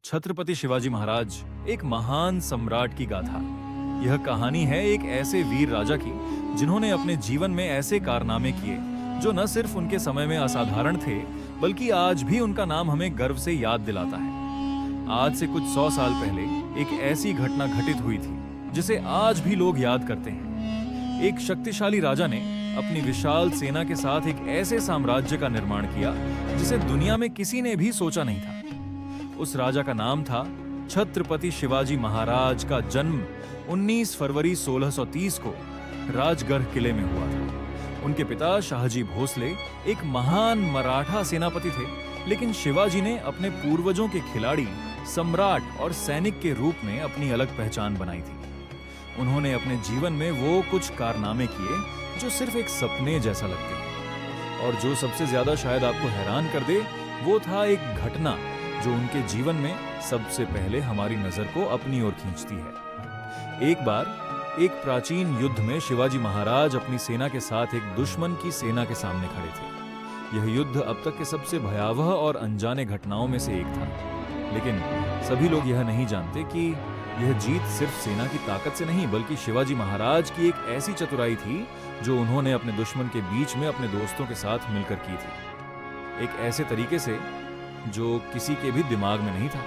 छत्रपति शिवाजी महाराज एक महान सम्राट की गाथा। यह कहानी है एक ऐसे वीर राजा की जिन्होंने अपने जीवन में ऐसे कारनामे किए जो न सिर्फ उनके समय में असाधारण थे, बल्कि आज भी उनका नाम हमें गर्व से याद दिलाता है। आज से कुछ 100 साल पहले एक ऐसी घटना घटित हुई थी जिसे आज भी लोग याद करते हैं। एक शक्तिशाली राजा ने अपनी विशाल सेना के साथ एक ऐसे साम्राज्य का निर्माण किया जिसे दुनिया में किसी ने भी सोचा नहीं था। उस राजा का नाम था छत्रपति शिवाजी महाराज। का जन्म 19 फरवरी 1630 को राजगढ़ किले में हुआ था। उनके पिता शाहजी भोसले एक महान मराठा सेनापति थे, लेकिन शिवाजी ने अपने पूर्वजों के खिलाड़ी, सम्राट और सैनिक के रूप में अपनी अलग पहचान बनाई थी। उन्होंने अपने जीवन में वो कुछ कारनामे किए जो सिर्फ एक सपने जैसा लगते हैं, और जो सबसे ज्यादा शायद आपको हैरान कर दे वो था एक घटना जो उनके जीवन में सबसे पहले हमारी नजर को अपनी ओर खींचती है। एक बार एक प्राचीन युद्ध में शिवाजी महाराज अपनी सेना के साथ एक दुश्मन की सेना के सामने खड़े थे। यह युद्ध अब तक के सबसे भयावह और अनजाने घटनाओं में से एक था, लेकिन सभी लोग यह नहीं जानते कि यह जीत सिर्फ सेना की ताकत से नहीं, बल्कि शिवाजी महाराज की एक ऐसी चतुराई थी जो उन्होंने अपने दुश्मन के बीच में अपने दोस्तों के साथ मिलकर की थी। एक ऐसे तरीके से जो किसी के भी दिमाग में नहीं था।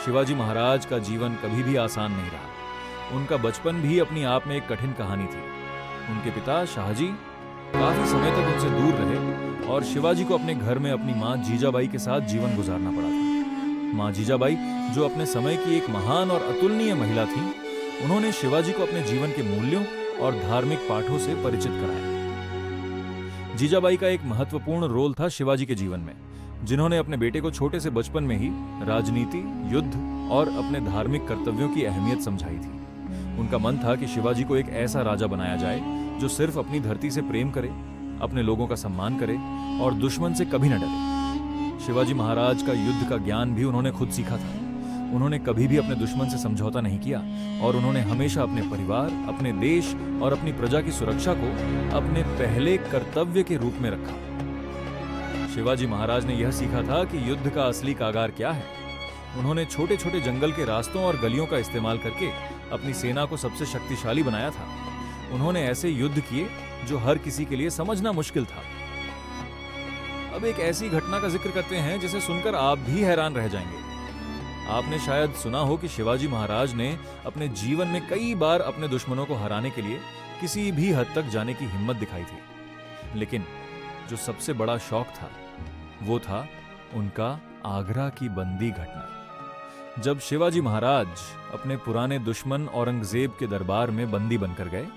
शिवाजी महाराज का जीवन कभी भी आसान नहीं रहा। उनका बचपन भी अपनी आप में एक कठिन कहानी थी। उनके पिता शाहजी काफी समय तक उनसे दूर रहे और शिवाजी को अपने घर में अपनी मां जीजाबाई के साथ जीवन गुजारना पड़ा था। मां जीजाबाई, जो अपने समय की एक महान और अतुलनीय महिला थी, उन्होंने शिवाजी को अपने जीवन के मूल्यों और धार्मिक पाठों से परिचित कराया। जीजाबाई का एक महत्वपूर्ण रोल था शिवाजी के जीवन में, जिन्होंने अपने बेटे को छोटे से बचपन में ही राजनीति, युद्ध और अपने धार्मिक कर्तव्यों की अहमियत समझाई थी। उनका मन था कि शिवाजी को एक ऐसा राजा बनाया जाए जो सिर्फ अपनी धरती से प्रेम करे, अपने लोगों का सम्मान करे और दुश्मन से कभी न डरे। शिवाजी महाराज का युद्ध का ज्ञान भी उन्होंने खुद सीखा था। उन्होंने कभी भी अपने दुश्मन से समझौता नहीं किया और उन्होंने हमेशा अपने परिवार, अपने देश और अपनी प्रजा की सुरक्षा को अपने पहले कर्तव्य के रूप में रखा। शिवाजी महाराज ने यह सीखा था कि युद्ध का असली कागार क्या है। उन्होंने छोटे छोटे जंगल के रास्तों और गलियों का इस्तेमाल करके अपनी सेना को सबसे शक्तिशाली बनाया था। उन्होंने ऐसे युद्ध किए जो हर किसी के लिए समझना मुश्किल था। अब एक ऐसी घटना का जिक्र करते हैं जिसे सुनकर आप भी हैरान रह जाएंगे। आपने शायद सुना हो कि शिवाजी महाराज ने अपने जीवन में कई बार अपने दुश्मनों को हराने के लिए किसी भी हद तक जाने की हिम्मत दिखाई थी, लेकिन जो सबसे बड़ा शौक था वो था उनका आगरा की बंदी घटना। जब शिवाजी महाराज अपने पुराने दुश्मन औरंगजेब के दरबार में बंदी बनकर गए,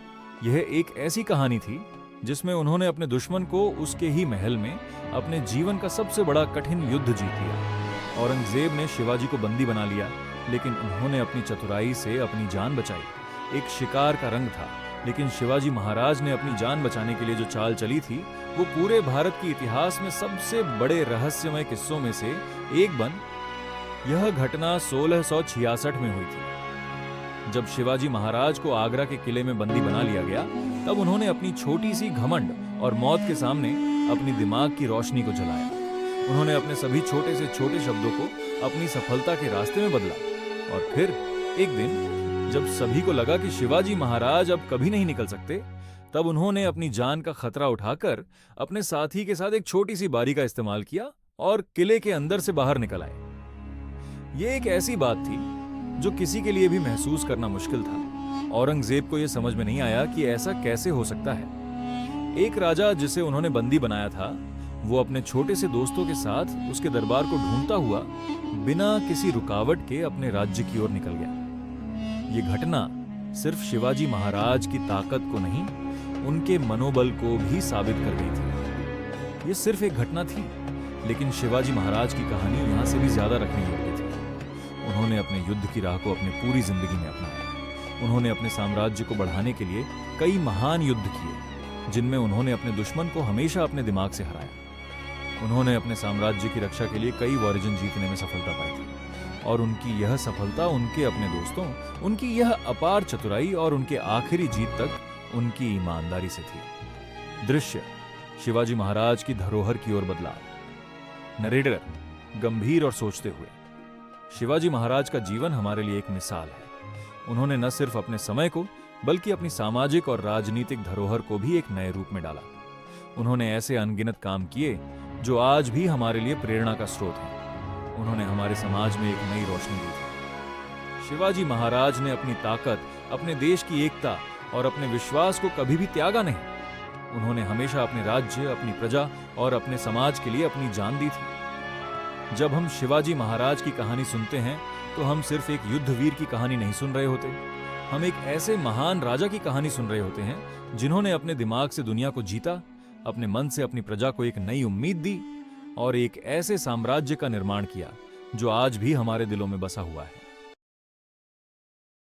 यह एक ऐसी कहानी थी जिसमें उन्होंने अपने दुश्मन को उसके ही महल में अपने जीवन का सबसे बड़ा कठिन युद्ध जीत लिया। औरंगजेब ने शिवाजी को बंदी बना लिया, लेकिन उन्होंने अपनी चतुराई से अपनी जान बचाई। एक शिकार का रंग था, लेकिन शिवाजी महाराज ने अपनी जान बचाने के लिए जो चाल चली थी वो पूरे भारत के इतिहास में सबसे बड़े रहस्यमय किस्सों में से एक बन। यह घटना 1666 में हुई थी। जब शिवाजी महाराज को आगरा के किले में बंदी बना लिया गया, तब उन्होंने अपनी छोटी सी घमंड और मौत के सामने अपनी दिमाग की रोशनी को जलाया। उन्होंने अपने सभी छोटे से छोटे शब्दों को अपनी सफलता के रास्ते में बदला, और फिर एक दिन जब सभी को लगा कि शिवाजी महाराज अब कभी नहीं निकल सकते, तब उन्होंने अपनी जान का खतरा उठाकर अपने साथी के साथ एक छोटी सी बारी का इस्तेमाल किया और किले के अंदर से बाहर निकल आए। यह एक ऐसी बात थी जो किसी के लिए भी महसूस करना मुश्किल था। औरंगजेब को यह समझ में नहीं आया कि ऐसा कैसे हो सकता है। एक राजा जिसे उन्होंने बंदी बनाया था, वो अपने छोटे से दोस्तों के साथ उसके दरबार को ढूंढता हुआ बिना किसी रुकावट के अपने राज्य की ओर निकल गया। ये घटना सिर्फ शिवाजी महाराज की ताकत को नहीं, उनके मनोबल को भी साबित कर गई थी। ये सिर्फ एक घटना थी, लेकिन शिवाजी महाराज की कहानी यहां से भी ज्यादा रखने योग्य थी। उन्होंने अपने युद्ध की राह को अपनी पूरी जिंदगी में अपनाया। उन्होंने अपने साम्राज्य को बढ़ाने के लिए कई महान युद्ध किए, जिनमें उन्होंने अपने दुश्मन को हमेशा अपने दिमाग से हराया। उन्होंने अपने साम्राज्य की रक्षा के लिए कई वॉरिजन जीतने में सफलता पाई थी, और उनकी यह सफलता उनके अपने दोस्तों, उनकी यह अपार चतुराई और उनके आखिरी जीत तक उनकी ईमानदारी से थी। दृश्य शिवाजी महाराज की धरोहर की ओर बदला। नरेटर गंभीर और सोचते हुए, शिवाजी महाराज का जीवन हमारे लिए एक मिसाल है। उन्होंने न सिर्फ अपने समय को बल्कि अपनी सामाजिक और राजनीतिक धरोहर को भी एक नए रूप में डाला। उन्होंने ऐसे अनगिनत काम किए जो आज भी हमारे लिए प्रेरणा का स्रोत हैं। उन्होंने हमारे समाज में एक नई रोशनी दी थी। शिवाजी महाराज ने अपनी ताकत, अपने देश की एकता और अपने विश्वास को कभी भी त्यागा नहीं। उन्होंने हमेशा अपने राज्य, अपनी प्रजा और अपने समाज के लिए अपनी जान दी थी। जब हम शिवाजी महाराज की कहानी सुनते हैं तो हम सिर्फ एक युद्धवीर की कहानी नहीं सुन रहे होते, हम एक ऐसे महान राजा की कहानी सुन रहे होते हैं जिन्होंने अपने दिमाग से दुनिया को जीता, अपने मन से अपनी प्रजा को एक नई उम्मीद दी और एक ऐसे साम्राज्य का निर्माण किया जो आज भी हमारे दिलों में बसा हुआ है।